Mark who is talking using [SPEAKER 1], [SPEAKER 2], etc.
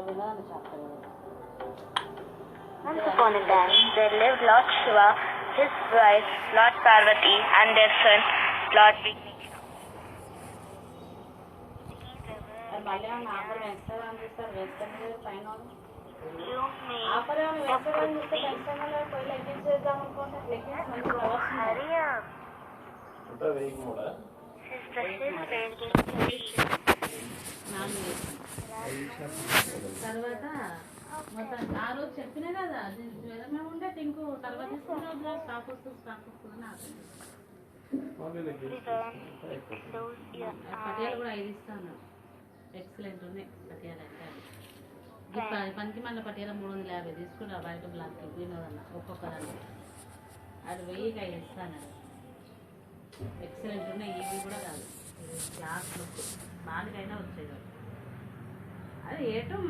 [SPEAKER 1] Once upon a time, there lived Lord Shiva, his wife Lord Parvati, and their son Lord Vignesha. Hurry up.
[SPEAKER 2] తర్వాత మొత్తం ఆ రోజు చెప్పినా కదా జ్వరమే ఉండే టింకు తర్వాత తీసుకున్న స్టాక్ వస్తుంది పటియాలు కూడా 5 ఇస్తాను. ఎక్సలెంట్ ఉన్నాయి పటియాలు అంటే పనికి మళ్ళీ పటియాల 350 తీసుకున్నా బయట బ్లాక్ వినోదన్న ఒక్కొక్కదాన్ని అది 1000కి 5 ఇస్తాను. ఎక్సలెంట్ ఉన్నాయి. ఇవి కూడా కాదు క్లాస్ లుక్ బాగాకైనా వచ్చేది అది ఏటో